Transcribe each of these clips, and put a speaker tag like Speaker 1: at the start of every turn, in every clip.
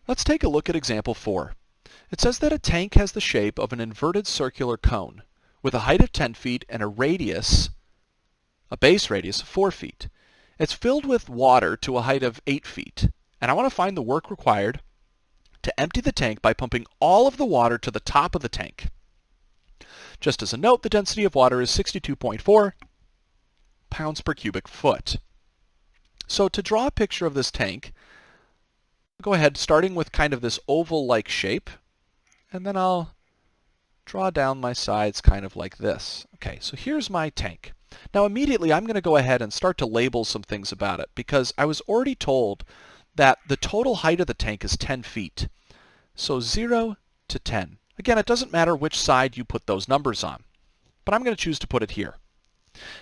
Speaker 1: Let's take a look at example 4. It says that a tank has the shape of an inverted circular cone with a height of 10 feet and a base radius of 4 feet. It's filled with water to a height of 8 feet, and I want to find the work required to empty the tank by pumping all of the water to the top of the tank. Just as a note, the density of water is 62.4 pounds per cubic foot. So to draw a picture of this tank, go ahead starting with kind of this oval-like shape, and then I'll draw down my sides kind of like this. Okay, so here's my tank. Now immediately I'm going to go ahead and start to label some things about it because I was already told that the total height of the tank is 10 feet. So 0 to 10. Again, it doesn't matter which side you put those numbers on, but I'm going to choose to put it here.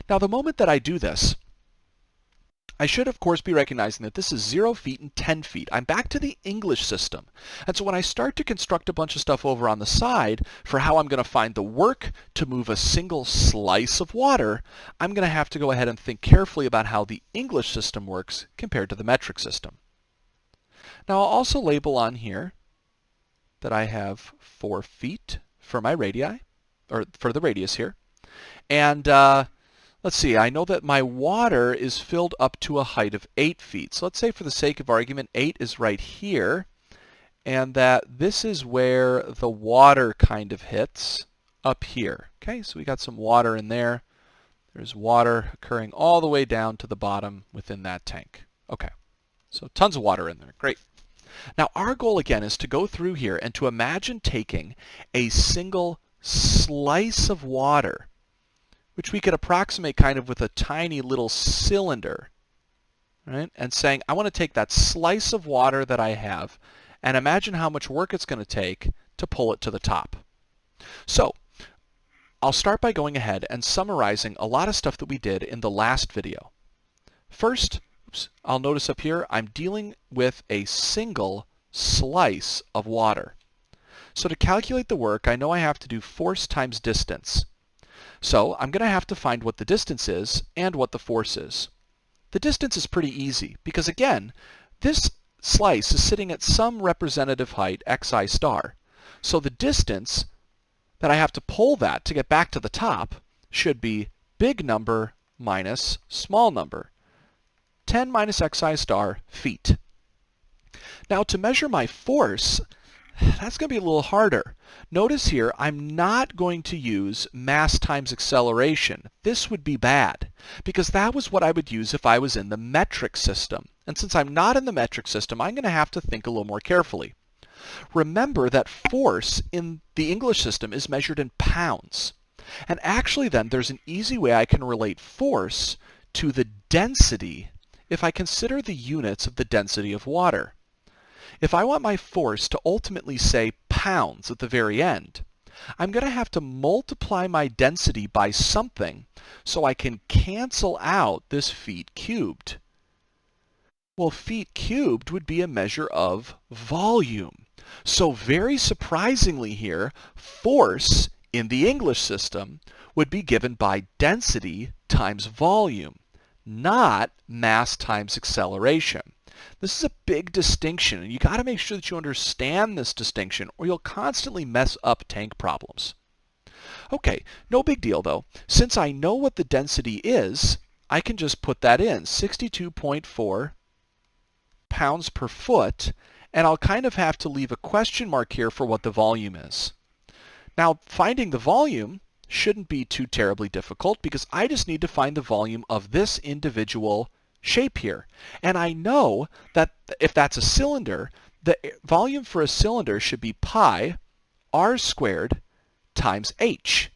Speaker 1: Now the moment that I do this, I should of course be recognizing that this is 0 feet and 10 feet. I'm back to the English system. And so when I start to construct a bunch of stuff over on the side for how I'm going to find the work to move a single slice of water, I'm going to have to go ahead and think carefully about how the English system works compared to the metric system. Now I'll also label on here that I have 4 feet for my radii, or for the radius here. And let's see, I know that my water is filled up to a height of 8 feet. So let's say for the sake of argument, 8 is right here, and that this is where the water kind of hits up here. Okay, so we got some water in there. There's water occurring all the way down to the bottom within that tank. Okay, so tons of water in there. Great. Now our goal again is to go through here and to imagine taking a single slice of water, which we could approximate kind of with a tiny little cylinder, right? And saying, I want to take that slice of water that I have and imagine how much work it's going to take to pull it to the top. So I'll start by going ahead and summarizing a lot of stuff that we did in the last video. First, I'll notice up here I'm dealing with a single slice of water. So to calculate the work, I know I have to do force times distance. So I'm going to have to find what the distance is and what the force is. The distance is pretty easy because again, this slice is sitting at some representative height, xi star. So the distance that I have to pull that to get back to the top should be big number minus small number. 10 minus xi star feet. Now to measure my force, that's going to be a little harder. Notice here, I'm not going to use mass times acceleration. This would be bad, because that was what I would use if I was in the metric system. And since I'm not in the metric system, I'm going to have to think a little more carefully. Remember that force in the English system is measured in pounds. And actually then, there's an easy way I can relate force to the density if I consider the units of the density of water. If I want my force to ultimately say pounds at the very end, I'm going to have to multiply my density by something so I can cancel out this feet cubed. Well, feet cubed would be a measure of volume. So very surprisingly here, force in the English system would be given by density times volume, not mass times acceleration. This is a big distinction, and you got to make sure that you understand this distinction or you'll constantly mess up tank problems. Okay, no big deal though. Since I know what the density is, I can just put that in, 62.4 pounds per foot, and I'll kind of have to leave a question mark here for what the volume is. Now, finding the volume shouldn't be too terribly difficult because I just need to find the volume of this individual shape here. And I know that if that's a cylinder, the volume for a cylinder should be pi r squared times h.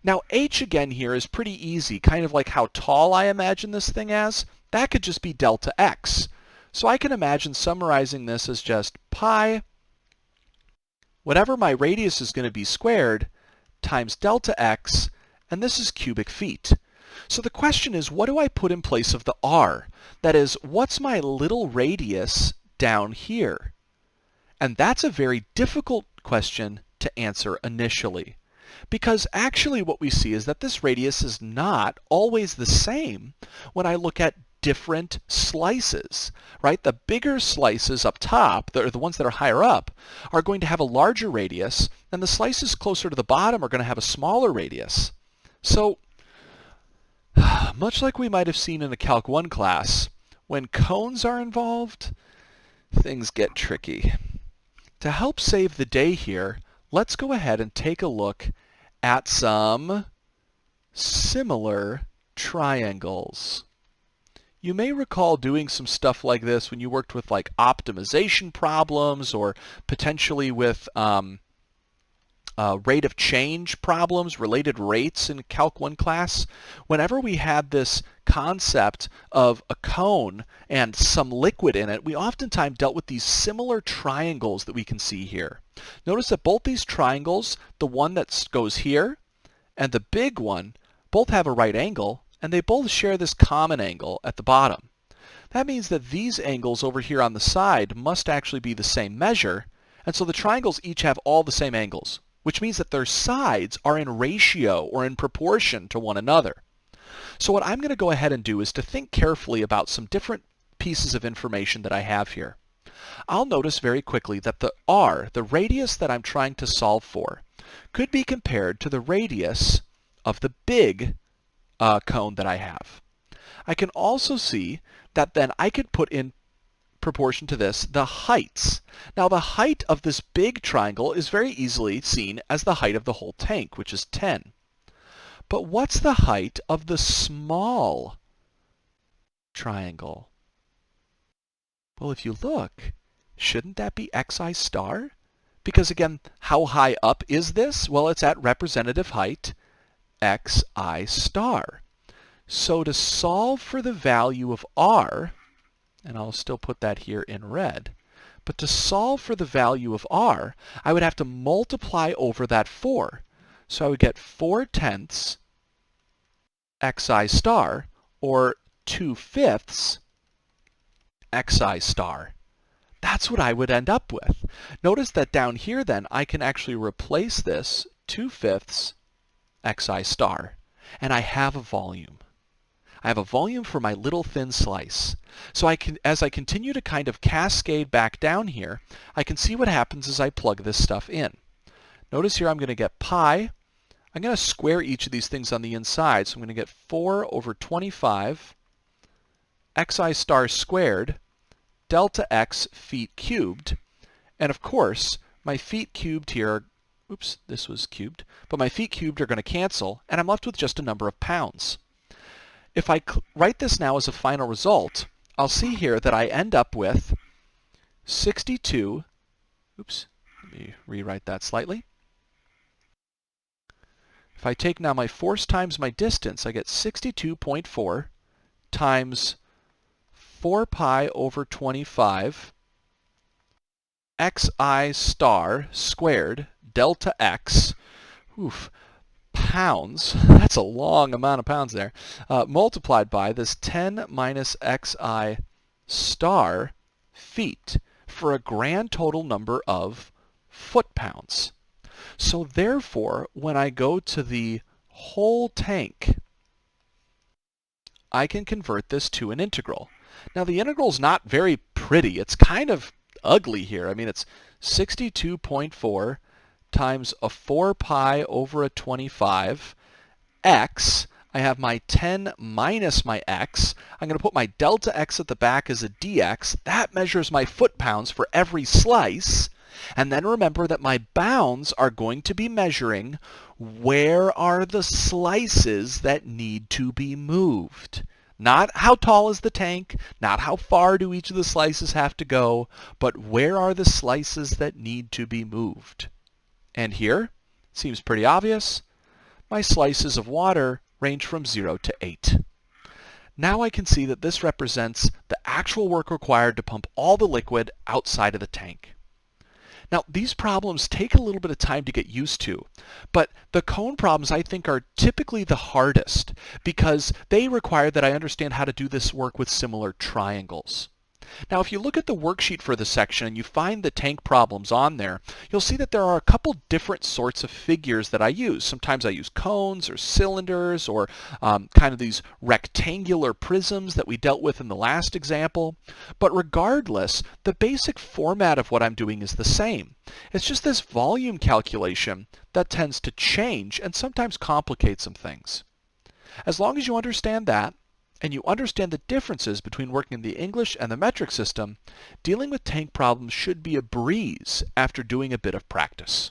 Speaker 1: Now h again here is pretty easy, kind of like how tall I imagine this thing as. That could just be delta x. So I can imagine summarizing this as just pi, whatever my radius is going to be squared, times delta x, and this is cubic feet. So the question is, what do I put in place of the r? That is, what's my little radius down here? And that's a very difficult question to answer initially, because actually what we see is that this radius is not always the same when I look at different slices, right? The bigger slices up top, the ones that are higher up, are going to have a larger radius, and the slices closer to the bottom are going to have a smaller radius. So, much like we might have seen in a Calc 1 class, when cones are involved, things get tricky. To help save the day here, let's go ahead and take a look at some similar triangles. You may recall doing some stuff like this when you worked with like optimization problems or potentially with rate of change problems, related rates in Calc 1 class. Whenever we had this concept of a cone and some liquid in it, we oftentimes dealt with these similar triangles that we can see here. Notice that both these triangles, the one that goes here and the big one, both have a right angle, and they both share this common angle at the bottom. That means that these angles over here on the side must actually be the same measure, and so the triangles each have all the same angles, which means that their sides are in ratio or in proportion to one another. So what I'm going to go ahead and do is to think carefully about some different pieces of information that I have here. I'll notice very quickly that the r, the radius that I'm trying to solve for, could be compared to the radius of the big cone that I have. I can also see that then I could put in proportion to this the heights. Now the height of this big triangle is very easily seen as the height of the whole tank, which is 10. But what's the height of the small triangle? Well, if you look, shouldn't that be xi star? Because again, how high up is this? Well, it's at representative height xi star. So to solve for the value of r, and I'll still put that here in red, but to solve for the value of r, I would have to multiply over that 4. So I would get 4/10 xi star, or 2/5 xi star. That's what I would end up with. Notice that down here then, I can actually replace this 2/5 xi star, and I have a volume. I have a volume for my little thin slice. So I can, as I continue to kind of cascade back down here, I can see what happens as I plug this stuff in. Notice here I'm going to get pi. I'm going to square each of these things on the inside, so I'm going to get 4/25 xi star squared delta x feet cubed. And of course, my feet cubed here, oops, this was cubed, but my feet cubed are going to cancel, and I'm left with just a number of pounds. If I write this now as a final result, I'll see here that I end up with 62, oops, let me rewrite that slightly. If I take now my force times my distance, I get 62.4 times 4 pi over 25 xi star squared delta x, pounds, that's a long amount of pounds there, multiplied by this 10 minus xi star feet for a grand total number of foot-pounds. So therefore, when I go to the whole tank, I can convert this to an integral. Now the integral is not very pretty. It's kind of ugly here. I mean, it's 62.4 times a 4 pi over a 25 x. I have my 10 minus my x. I'm going to put my delta x at the back as a dx. That measures my foot-pounds for every slice. And then remember that my bounds are going to be measuring where are the slices that need to be moved. Not how tall is the tank, not how far do each of the slices have to go, but where are the slices that need to be moved. And here, seems pretty obvious, my slices of water range from 0 to 8. Now I can see that this represents the actual work required to pump all the liquid outside of the tank. Now, these problems take a little bit of time to get used to, but the cone problems I think are typically the hardest because they require that I understand how to do this work with similar triangles. Now, if you look at the worksheet for the section and you find the tank problems on there, you'll see that there are a couple different sorts of figures that I use. Sometimes I use cones or cylinders or kind of these rectangular prisms that we dealt with in the last example. But regardless, the basic format of what I'm doing is the same. It's just this volume calculation that tends to change and sometimes complicate some things. As long as you understand that, and you understand the differences between working in the English and the metric system, dealing with tank problems should be a breeze after doing a bit of practice.